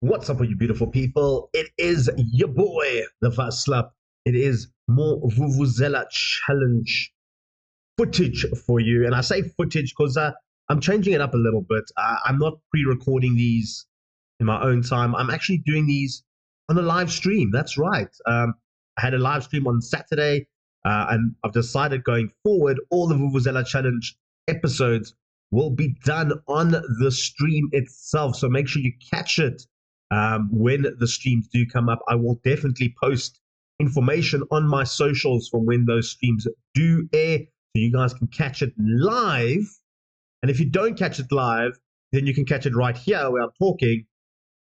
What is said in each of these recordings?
What's up, with you beautiful people? It is your boy, the Vaslap. It is more Vuvuzela challenge footage for you. And I say footage because I'm changing it up a little bit. I'm not pre-recording these in my own time. I'm actually doing these on a live stream. That's right. I had a live stream on Saturday, and I've decided going forward, all the Vuvuzela challenge episodes will be done on the stream itself. So make sure you catch it when the streams do come up. I will definitely post information on my socials for when those streams do air, so you guys can catch it live. And if you don't catch it live, then you can catch it right here where I'm talking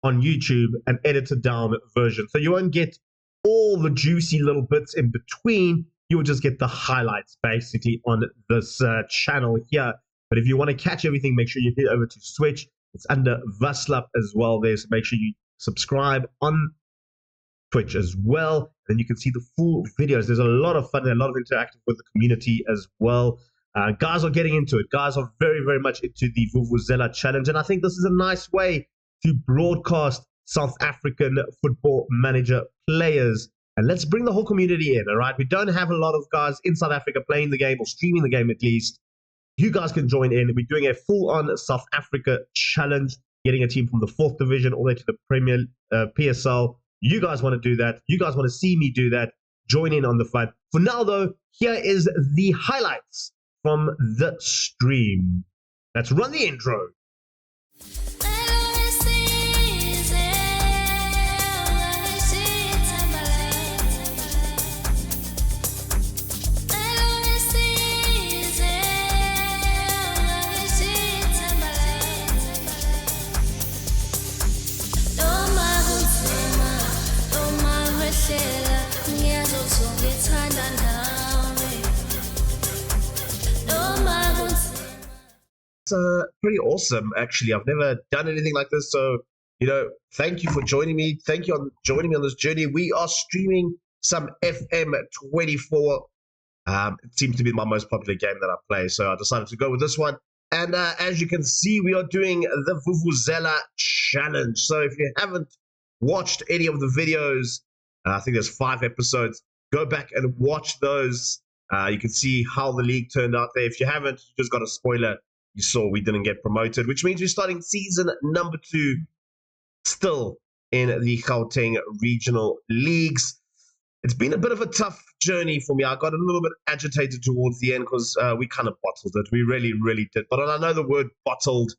on YouTube, an edited down version. So you won't get all the juicy little bits in between. You will just get the highlights basically on this channel here. But if you want to catch everything, make sure you head over to Switch. It's under Vaslap as well there. So make sure you subscribe on Twitch as well. Then you can see the full videos. There's a lot of fun and a lot of interactive with the community as well. Guys are getting into it. Guys are very, very much into the Vuvuzela challenge. And I think this is a nice way to broadcast South African Football Manager players. And let's bring the whole community in, all right? We don't have a lot of guys in South Africa playing the game or streaming the game at least. You guys can join in. We're doing a full-on South Africa challenge, getting a team from the 4th division all the way to the Premier PSL. You guys want to do that. You guys want to see me do that. Join in on the fun. For now, though, here is the highlights from the stream. Let's run the intro. It's pretty awesome, actually. I've never done anything like this, so thank you for joining me. Thank you for joining me on this journey. We are streaming some FM24. It seems to be my most popular game that I play, so I decided to go with this one. And as you can see, we are doing the Vuvuzela challenge. So if you haven't watched any of the videos, I think there's 5 episodes. Go back and watch those. You can see how the league turned out there. If you haven't, you just got a spoiler. You saw we didn't get promoted, which means we're starting season number 2 still in the Gauteng regional leagues. It's been a bit of a tough journey for me. I got a little bit agitated towards the end because we kind of bottled it. We really, really did. But I know the word bottled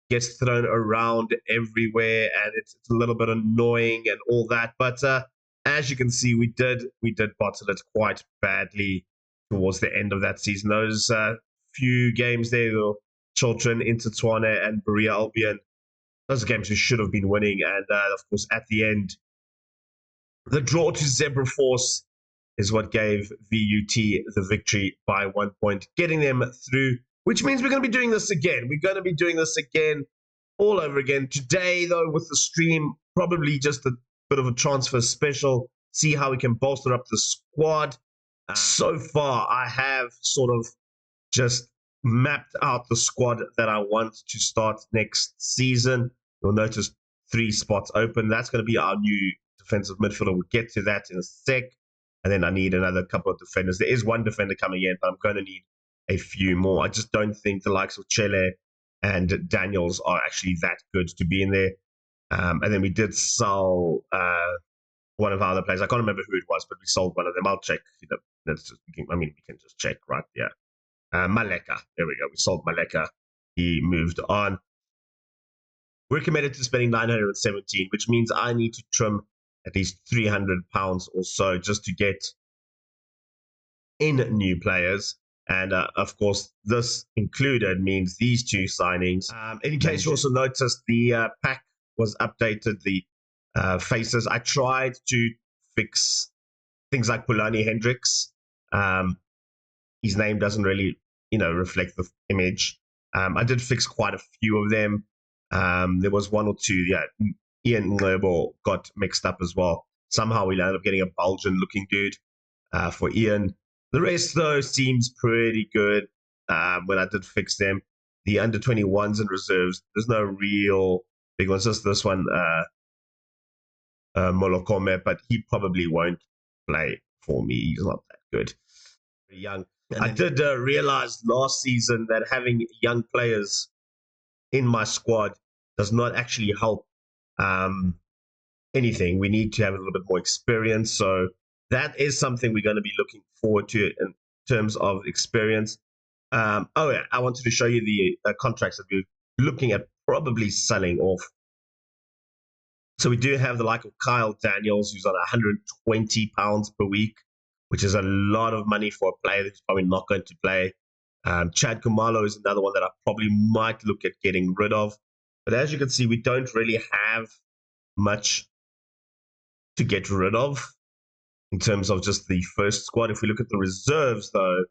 gets thrown around everywhere, and it's a little bit annoying and all that. But as you can see, we did bottle it quite badly towards the end of that season. Those few games there, Children, Intertwane, and Berea Albion, those games we should have been winning. And of course, at the end, the draw to Zebra Force is what gave VUT the victory by 1 point, getting them through, which means we're going to be doing this again. We're going to be doing this again, all over again. Today, though, with the stream, probably just a bit of a transfer special, see how we can bolster up the squad. So far, I have sort of just mapped out the squad that I want to start next season. You'll notice 3 spots open. That's going to be our new defensive midfielder. We'll get to that in a sec. And then I need another couple of defenders. There is one defender coming in, but I'm going to need a few more. I just don't think the likes of Chele and Daniels are actually that good to be in there. And then we did sell one of our other players. I can't remember who it was, but we sold one of them. I'll check. We can just check right there. Maleka. There we go. We sold Maleka. He moved on. We're committed to spending 917, which means I need to trim at least £300 or so just to get in new players. And of course, this included means these 2 signings. In case you also noticed, the pack was updated. The faces. I tried to fix things like Pulani Hendricks. His name doesn't really reflect the image. I did fix quite a few of them. There was 1 or 2. Yeah, Ian Ngebo got mixed up as well. Somehow we ended up getting a Belgian looking dude for Ian. The rest, though, seems pretty good when I did fix them. The under 21s and reserves, there's no real big ones. Just this one, Molokome, but he probably won't play for me. He's not that good. Very young. I did realize last season that having young players in my squad does not actually help anything. We need to have a little bit more experience. So that is something we're going to be looking forward to in terms of experience. Oh, yeah, I wanted to show you the contracts that we're looking at probably selling off. So we do have the like of Kyle Daniels, who's on £120 per week, which is a lot of money for a player that's probably not going to play. Chad Kumalo is another one that I probably might look at getting rid of. But as you can see, we don't really have much to get rid of in terms of just the first squad. If we look at the reserves, though,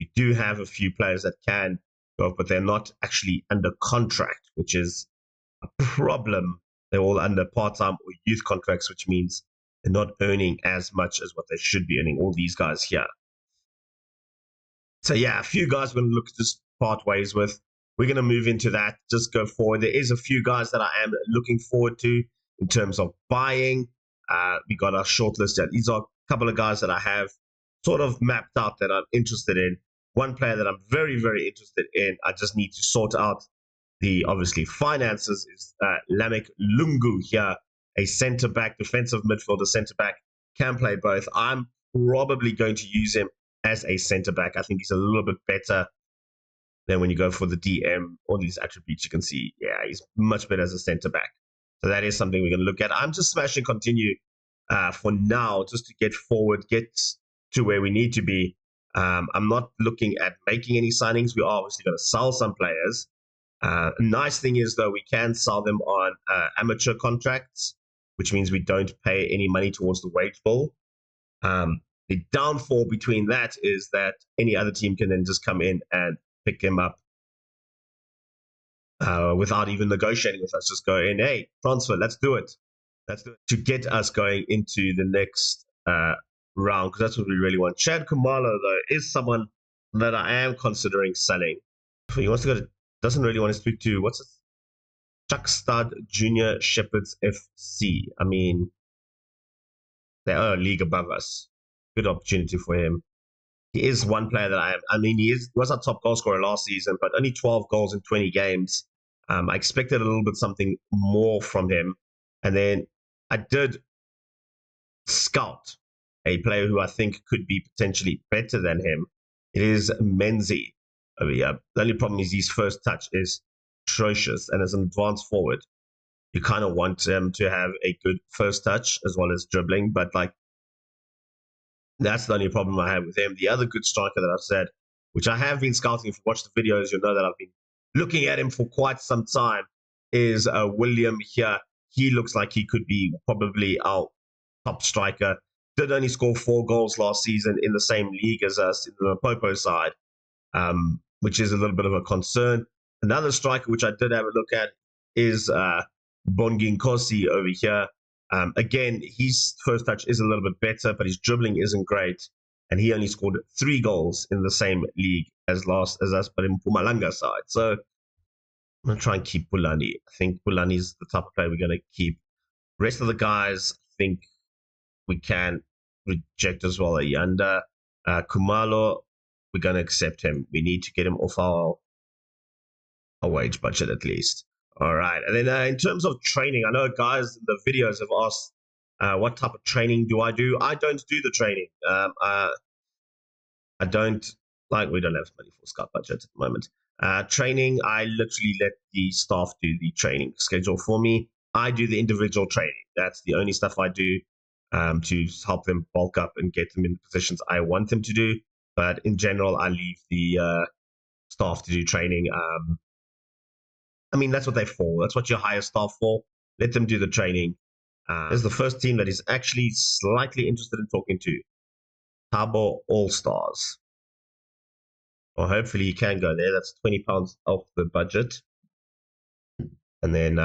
we do have a few players that can go, but they're not actually under contract, which is a problem. They're all under part-time or youth contracts, which means they're not earning as much as what they should be earning, all these guys here. So yeah, a few guys we're going to look to just part ways with. We're going to move into that, just go forward. There is a few guys that I am looking forward to in terms of buying. We got our shortlist. These are a couple of guys that I have sort of mapped out that I'm interested in. One player that I'm very, very interested in, I just need to sort out the obviously finances, is Lamek Lungu here, a centre-back, defensive midfielder, centre-back, can play both. I'm probably going to use him as a centre-back. I think he's a little bit better than when you go for the DM. All these attributes you can see, yeah, he's much better as a centre-back. So that is something we're going to look at. I'm just smashing continue for now, just to get forward, get to where we need to be. I'm not looking at making any signings. We're obviously going to sell some players. Nice thing is, though, we can sell them on amateur contracts, which means we don't pay any money towards the wage bill. The downfall between that is that any other team can then just come in and pick him up without even negotiating with us. Just go in, hey, transfer, let's do it. Let's do it to get us going into the next round, because that's what we really want. Chad Kumalo, though, is someone that I am considering selling. He wants to go to, doesn't really want to speak to, what's it? Chuck Stud Junior Shepherds FC. I mean, they are a league above us. Good opportunity for him. He is one player that he was our top goal scorer last season, but only 12 goals in 20 games. I expected a little bit something more from him. And then I did scout a player who I think could be potentially better than him. It is Menzi over here. The only problem is his first touch is atrocious, and as an advanced forward, you kind of want him to have a good first touch as well as dribbling, but like, that's the only problem I have with him. The other good striker that I've said, which I have been scouting, if you watch the videos, you'll know that I've been looking at him for quite some time, is William here. He looks like he could be probably our top striker. Did only score 4 goals last season in the same league as us in the Popo side, which is a little bit of a concern. Another striker which I did have a look at is Bongin Kosi over here. Again, his first touch is a little bit better, but his dribbling isn't great. And he only scored 3 goals in the same league as us, but in Mpumalanga side. So I'm going to try and keep Bulani. I think Bulani is the type of player we're going to keep. Rest of the guys, I think we can reject as well. Ayanda, Kumalo, we're going to accept him. We need to get him off our wage budget at least. All right. And then in terms of training, I know guys in the videos have asked, what type of training do? I don't do the training. I don't, like, we don't have money for Scout budget at the moment. Training, I literally let the staff do the training schedule for me. I do the individual training. That's the only stuff I do to help them bulk up and get them in the positions I want them to do. But in general, I leave the staff to do training. I mean, that's what they're for. That's what you hire staff for. Let them do the training. This is the first team that is actually slightly interested in talking to. Tabo All-Stars. Well, hopefully you can go there. That's £20 off the budget. And then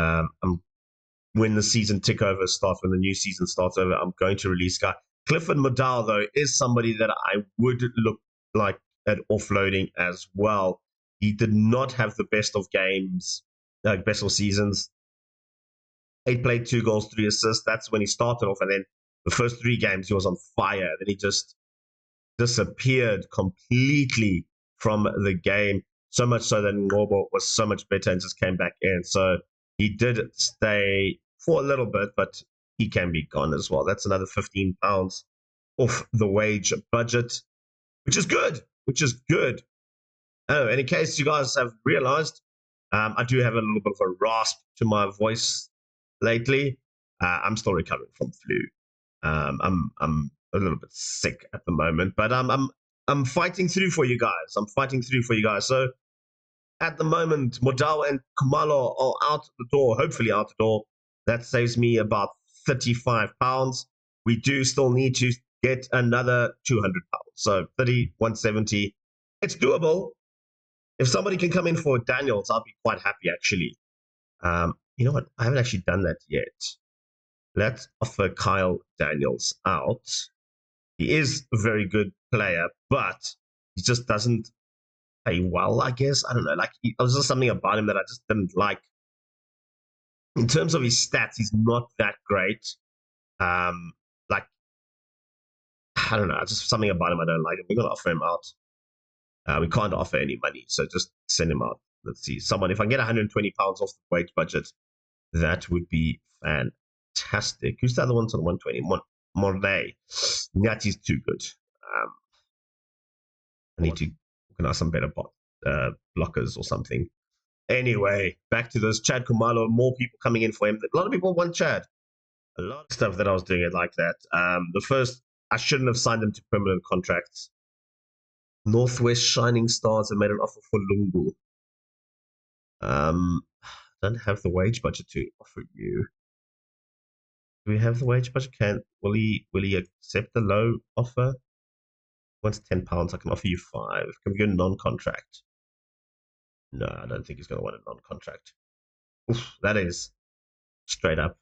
when the season tickover starts, when the new season starts over, I'm going to release guy. Clifford Modal, though, is somebody that I would look like at offloading as well. He did not have the best of games, best of seasons. 8 played, 2 goals, 3 assists. That's when he started off. And then the first 3 games, he was on fire. Then he just disappeared completely from the game. So much so that Ngobo was so much better and just came back in. So he did stay for a little bit, but he can be gone as well. That's another £15 off the wage budget, which is good. Oh, and in case you guys have realized, I do have a little bit of a rasp to my voice lately. I'm still recovering from flu. I'm a little bit sick at the moment, but I'm fighting through for you guys. So at the moment, Modal and Kumalo are out the door, hopefully out the door. That saves me about £35. We do still need to get another £200. So 170. It's doable. If somebody can come in for Daniels, I'll be quite happy, actually. You know what? I haven't actually done that yet. Let's offer Kyle Daniels out. He is a very good player, but he just doesn't play well, I guess. I don't know. Like, there was just something about him that I just didn't like. In terms of his stats, he's not that great. Like, I don't know. Just something about him I don't like. We're going to offer him out. We can't offer any money, so just send him out. Let's see. Someone, if I can get £120 off the wage budget, that would be fantastic. Who's the other one's on 120? Mornay. Nyati's too good. I need to organize some better blockers or something. Anyway, back to this. Chad Kumalo, more people coming in for him. A lot of people want Chad. A lot of stuff that I was doing it like that. The first, I shouldn't have signed them to permanent contracts. Northwest Shining Stars have made an offer for Lungu. I don't have the wage budget to offer you. Do we have the wage budget? Will he accept the low offer? Wants £10. I can offer you 5. Can we go non-contract? No, I don't think he's going to want a non-contract. Oof, that is straight up.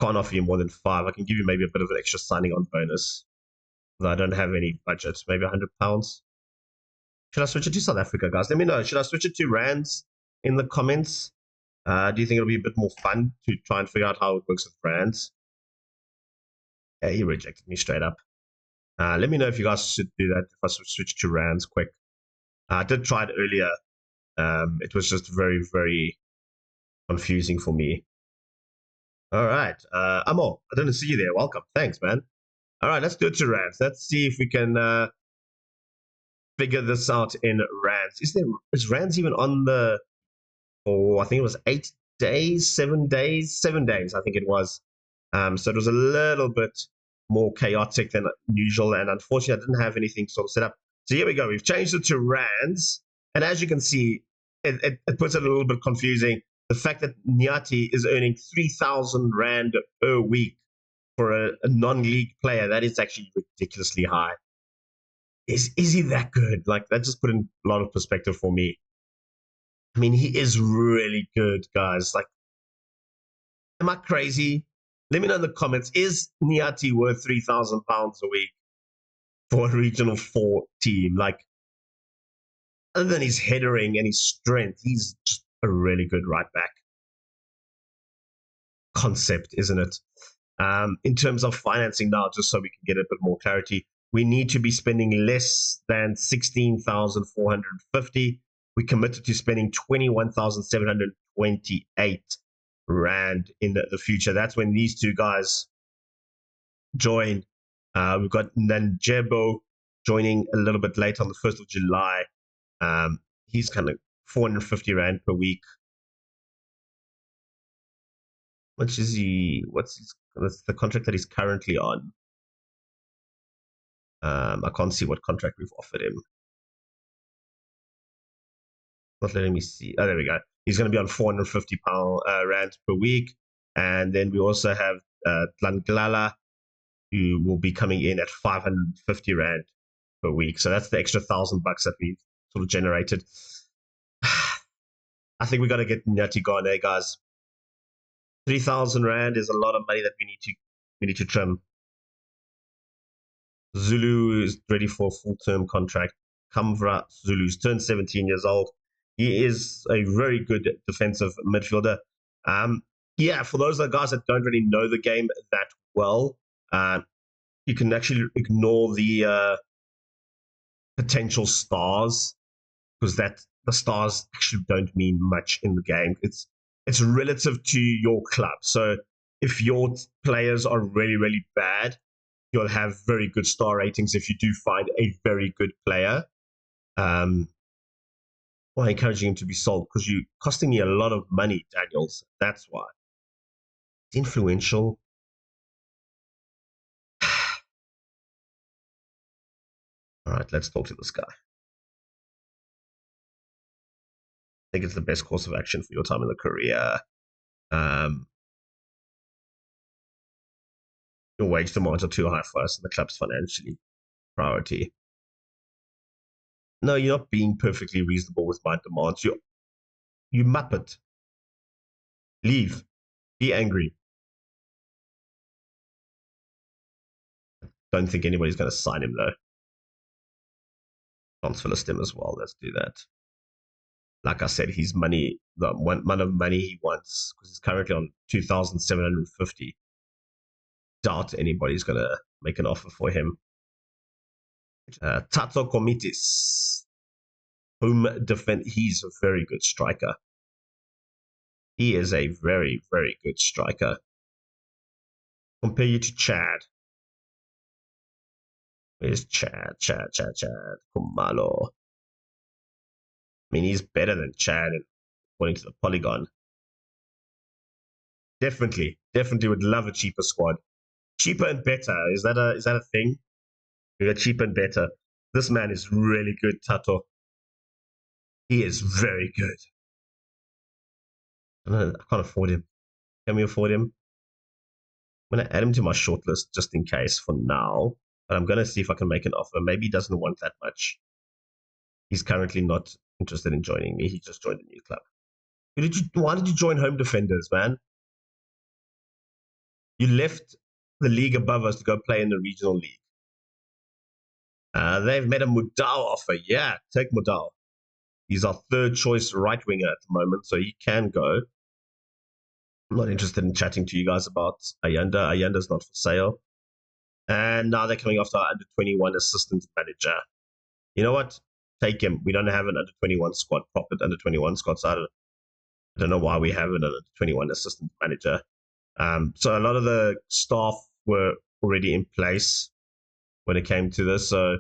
Can't offer you more than 5. I can give you maybe a bit of an extra signing on bonus. I don't have any budget. Maybe £100. Should I switch it to South Africa, guys? Let me know. Should I switch it to rands in the comments? Do you think it'll be a bit more fun to try and figure out how it works with rands? Yeah, he rejected me straight up. Let me know if you guys should do that, if I switch to rands quick. I did try it earlier. It was just very, very confusing for me. All right. Amo, I didn't see you there. Welcome. Thanks, man. All right, let's do it to rands. Let's see if we can figure this out in rands. Is rands even on the, I think it was 8 days, 7 days, 7 days, I think it was. So it was a little bit more chaotic than usual, and unfortunately I didn't have anything sort of set up. So here we go. We've changed it to rands, and as you can see, it puts it a little bit confusing. The fact that Nyati is earning 3,000 rand per week for a non-league player, that is actually ridiculously high. Is he that good? Like, that just put in a lot of perspective for me. I mean, he is really good, guys. Like, am I crazy? Let me know in the comments. Is Nyati worth £3,000 a week for a Regional 4 team? Like, other than his headering and his strength, he's just a really good right back concept, isn't it? In terms of financing now, just so we can get a bit more clarity, we need to be spending less than 16,450. We committed to spending 21,728 rand in the future. That's when these two guys join. We've got Nanjebo joining a little bit late on the 1st of July. He's kind of 450 rand per week. What's the contract that he's currently on? I can't see what contract we've offered him. Not letting me see. Oh, there we go. He's going to be on 450 rand per week. And then we also have Tlanglala, who will be coming in at 550 rand per week. So that's the extra $1,000 that we've sort of generated. I think we got to get Nyati gone, guys. 3,000 rand is a lot of money that we need to trim. Zulu is ready for a full-term contract. Kamvra Zulu's turned 17 years old. He is a very good defensive midfielder. Yeah, for those guys that don't really know the game that well, you can actually ignore the potential stars because the stars actually don't mean much in the game. It's relative to your club. So if your players are really, really bad, you'll have very good star ratings if you do find a very good player. Well, encouraging him to be sold because you're costing me a lot of money, Daniels. That's why. It's influential. All right, let's talk to this guy. I think it's the best course of action for your time in the career. Your wage demands are too high for us, and the club's financially priority. No, you're not being perfectly reasonable with my demands. You muppet. Leave. Be angry. Don't think anybody's going to sign him though. Transfer list him as well. Let's do that. Like I said, his money, the amount of money he wants, because he's currently on 2,750. Doubt anybody's going to make an offer for him. Tato Komitis, home defense. He's a very good striker. He is a very, very good striker. Compare you to Chad. Where's Chad? Chad. Kumalo. I mean, he's better than Chad according to the Polygon. Definitely would love a cheaper squad. Cheaper and better. Is that a thing? We got cheaper and better. This man is really good, Tato. He is very good. I can't afford him. Can we afford him? I'm going to add him to my shortlist just in case for now. But I'm going to see if I can make an offer. Maybe he doesn't want that much. He's currently not interested in joining me. He just joined a new club. Why did you join Home Defenders, man? You left the league above us to go play in the regional league. They've made a Mudal offer. Yeah, take Mudal. He's our third choice right winger at the moment, so he can go. I'm not interested in chatting to you guys about Ayanda. Ayanda's not for sale. And now they're coming after our under 21 assistant manager. You know what? Take him. We don't have an under 21 squad, proper under 21 squad. So I don't know why we have an under 21 assistant manager. So a lot of the staff were already in place when it came to this. So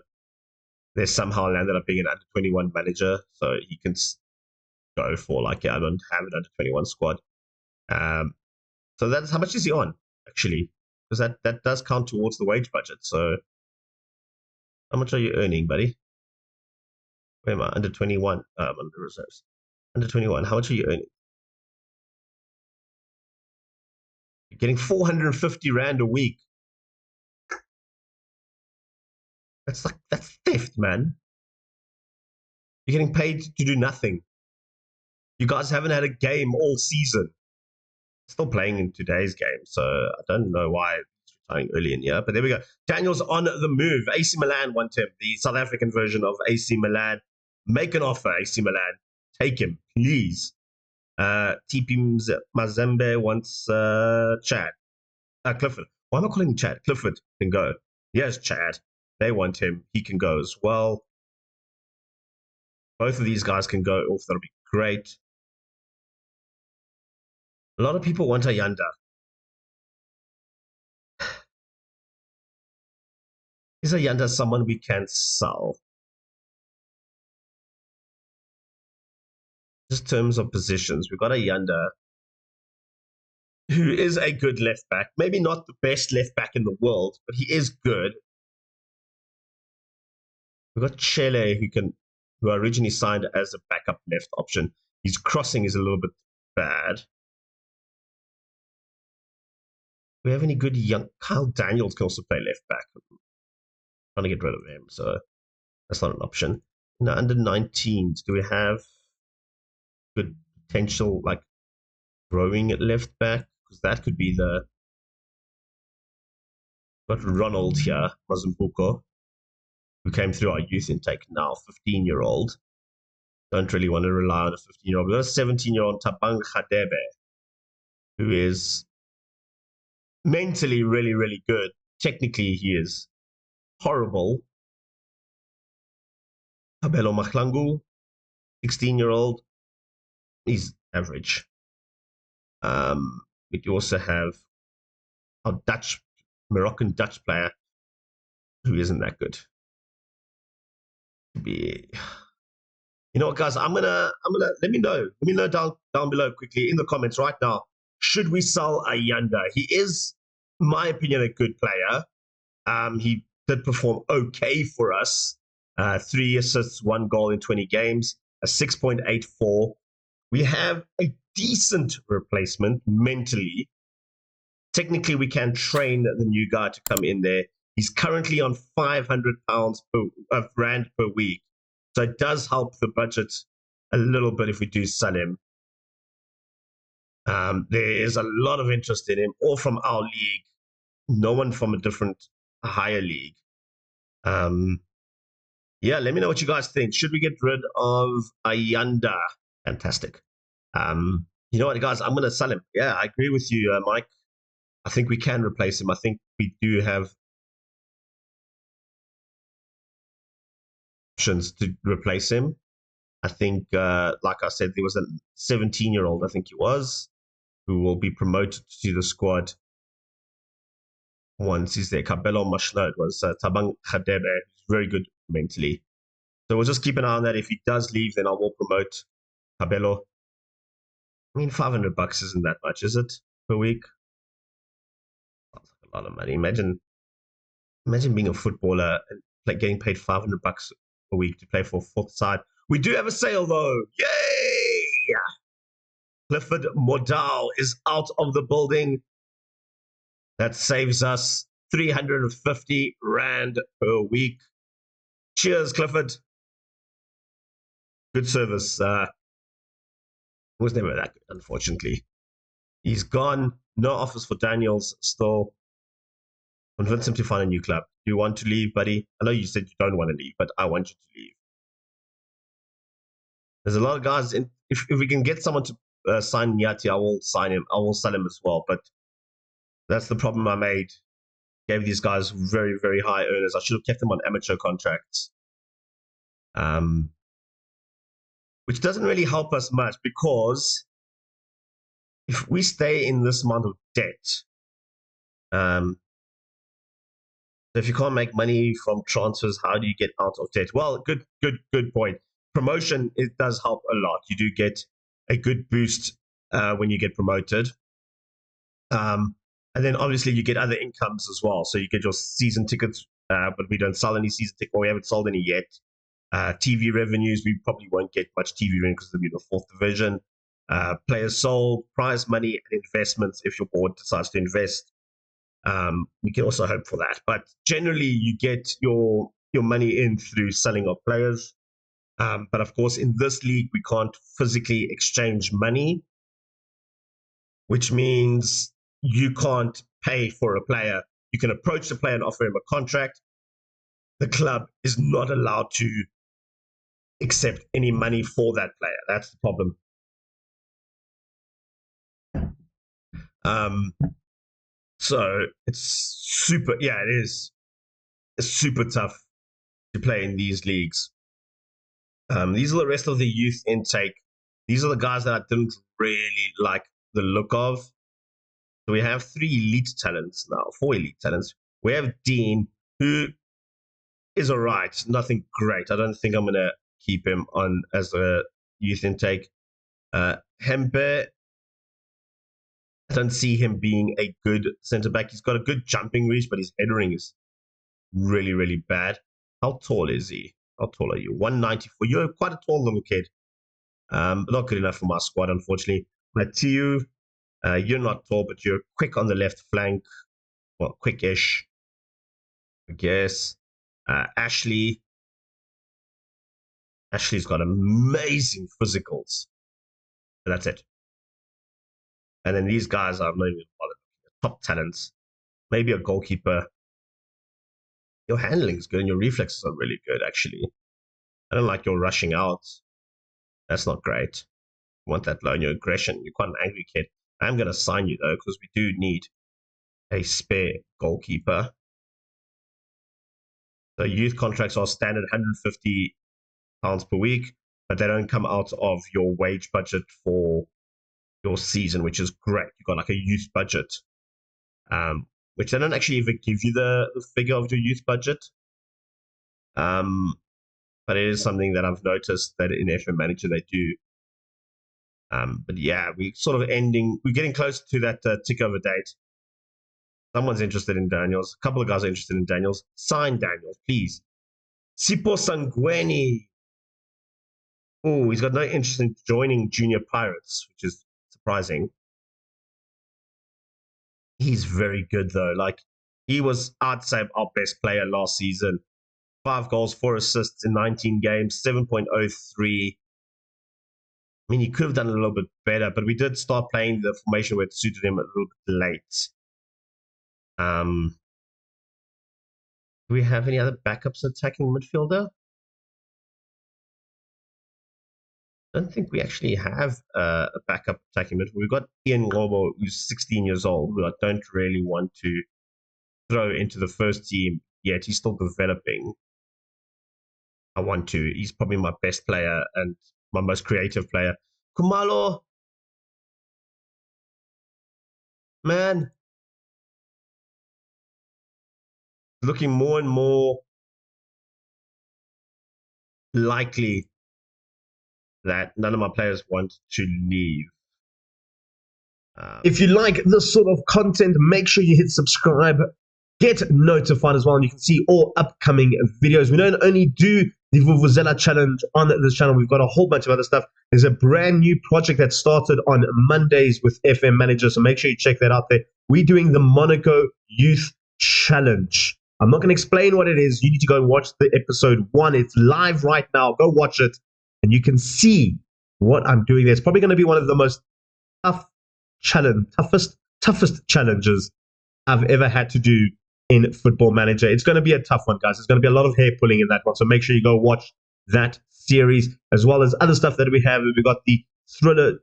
they somehow landed up being an under 21 manager. So he can go for I don't have an under 21 squad. So that's how much is he on actually? Because that does count towards the wage budget. So how much are you earning, buddy? Where am I? Under 21. Under reserves. Under 21. How much are you earning? You're getting 450 Rand a week. That's theft, man. You're getting paid to do nothing. You guys haven't had a game all season. Still playing in today's game, so I don't know why he's retiring early in the year. But there we go. Daniel's on the move. AC Milan want him. The South African version of AC Milan. Make an offer, AC Milan. Take him, please. TP Mazembe wants Chad. Clifford. Why am I calling him Chad? Clifford can go. Yes, Chad. They want him. He can go as well. Both of these guys can go off. That'll be great. A lot of people want Ayanda. Is Ayanda someone we can sell? Just terms of positions, we've got Ayanda, who is a good left back. Maybe not the best left back in the world, but he is good. We've got Chele, who originally signed as a backup left option. His crossing is a little bit bad. Do we have any good young? Kyle Daniels can also play left back. I'm trying to get rid of him, so that's not an option. Now, under 19s, do we have good potential, growing at left back? Because that could be the. Got Ronald here, Mazumbuko, who came through our youth intake now, 15-year-old. Don't really want to rely on a 15-year-old. We've got a 17-year-old, Tabang Khadebe. who is mentally really, really good. Technically, he is horrible. Abelo Mahlangu, 16-year-old, he's average. We also have a Moroccan Dutch player who isn't that good. You know what, guys? I'm gonna let me know down below quickly in the comments right now. Should we sell Ayanda? He is, in my opinion, a good player. He did perform okay for us. 3 assists, 1 goal in 20 games, a 6.84. We have a decent replacement mentally. Technically, we can train the new guy to come in there. He's currently on £500 rand per week. So it does help the budget a little bit if we do sell him. There is a lot of interest in him, all from our league. No one from a higher league. Yeah, let me know what you guys think. Should we get rid of Ayanda? Fantastic. You know what, guys? I'm going to sell him. Yeah, I agree with you, Mike. I think we can replace him. I think we do have options to replace him. I think, like I said, there was a 17-year-old, I think he was, who will be promoted to the squad once he's there. Kabelo Mashno, it was Tabang Khadebe, very good mentally. So we'll just keep an eye on that. If he does leave, then I will promote Kabelo. I mean, $500 isn't that much, is it, per week? Sounds like a lot of money. Imagine being a footballer and getting paid $500 a week to play for a fourth side. We do have a sale, though. Yay! Clifford Modal is out of the building. That saves us 350 Rand per week. Cheers, Clifford. Good service. Was never that good, unfortunately. He's gone. No offers for Daniels still. Convince him to find a new club. Do you want to leave, buddy? I know you said you don't want to leave, but I want you to leave. There's a lot of guys. If we can get someone to sign Nyati, I will sign him. I will sell him as well. But that's the problem I made. Gave these guys very, very high earners. I should have kept them on amateur contracts. Which doesn't really help us much, because if we stay in this amount of debt, if you can't make money from transfers, how do you get out of debt? Well, good point. Promotion, it does help a lot. You do get a good boost when you get promoted. And then obviously you get other incomes as well. So you get your season tickets, but we don't sell any season tickets, or we haven't sold any yet. TV revenues, we probably won't get much TV revenue because it'll be the 4th division. Players sold, prize money, and investments if your board decides to invest. We can also hope for that. But generally, you get your money in through selling of players. But of course, in this league, we can't physically exchange money, which means you can't pay for a player. You can approach the player and offer him a contract. The club is not allowed to accept any money for that player. That's the problem. So it's super, it is. It's super tough to play in these leagues. These are the rest of the youth intake. These are the guys that I didn't really like the look of. So we have 3 elite talents now, 4 elite talents. We have Dean, who is all right, nothing great. I don't think I'm going to keep him on as a youth intake. Hempe, I don't see him being a good centre-back. He's got a good jumping reach, but his headering is really, really bad. How tall is he? How tall are you? 194. You're quite a tall little kid. Not good enough for my squad, unfortunately. Matthew, you're not tall, but you're quick on the left flank. Well, quick-ish, I guess. Ashley's got amazing physicals. But that's it. And then these guys are not even top talents. Maybe a goalkeeper. Your handling is good and your reflexes are really good, actually. I don't like your rushing out. That's not great. You want that low in your aggression. You're quite an angry kid. I'm going to sign you, though, because we do need a spare goalkeeper. The youth contracts are standard £150 per week, but they don't come out of your wage budget for your season, which is great. You've got like a youth budget, which they don't actually even give you the figure of your youth budget. But it is something that I've noticed that in FM Manager they do. But yeah, we're getting close to that tick over date. Someone's interested in Daniels. A couple of guys are interested in Daniels. Sign Daniels, please. Sipo Sangweni. Oh, he's got no interest in joining Junior Pirates, which is surprising. He's very good, though. Like, he was, I'd say, our best player last season. 5 goals, 4 assists in 19 games, 7.03. I mean, he could have done a little bit better, but we did start playing the formation where it suited him a little bit late. Do we have any other backups attacking midfielder? I don't think we actually have a backup attacking midfielder. We've got Ian Robo, who's 16 years old, who I don't really want to throw into the first team yet. He's still developing. I want to. He's probably my best player and my most creative player. Kumalo. Man. Looking more and more likely that none of my players want to leave. If you like this sort of content, make sure you hit subscribe. Get notified as well, and you can see all upcoming videos. We don't only do the Vuvuzela challenge on this channel. We've got a whole bunch of other stuff. There's a brand new project that started on Mondays with FM Manager, so make sure you check that out there. We're doing the Monaco Youth Challenge. I'm not going to explain what it is. You need to go and watch the episode 1. It's live right now. Go watch it, and you can see what I'm doing there. It's probably going to be one of the most toughest challenges I've ever had to do in Football Manager. It's going to be a tough one, guys. There's going to be a lot of hair pulling in that one, so make sure you go watch that series, as well as other stuff that we have. We've got the Thriller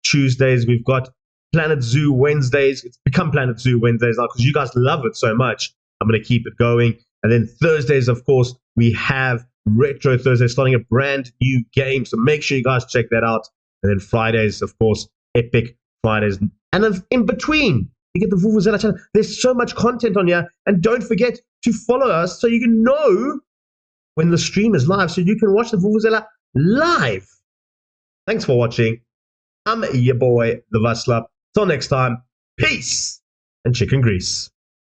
Tuesdays. We've got Planet Zoo Wednesdays. It's become Planet Zoo Wednesdays now because you guys love it so much. I'm going to keep it going. And then Thursdays, of course, we have Retro Thursdays, starting a brand new game, so make sure you guys check that out. And then Fridays, of course, Epic Fridays. And then in between, you get the Vuvuzela channel. There's so much content on here. And don't forget to follow us so you can know when the stream is live, so you can watch the Vuvuzela live. Thanks for watching. I'm your boy, the Vaslap. Till next time, peace and chicken grease.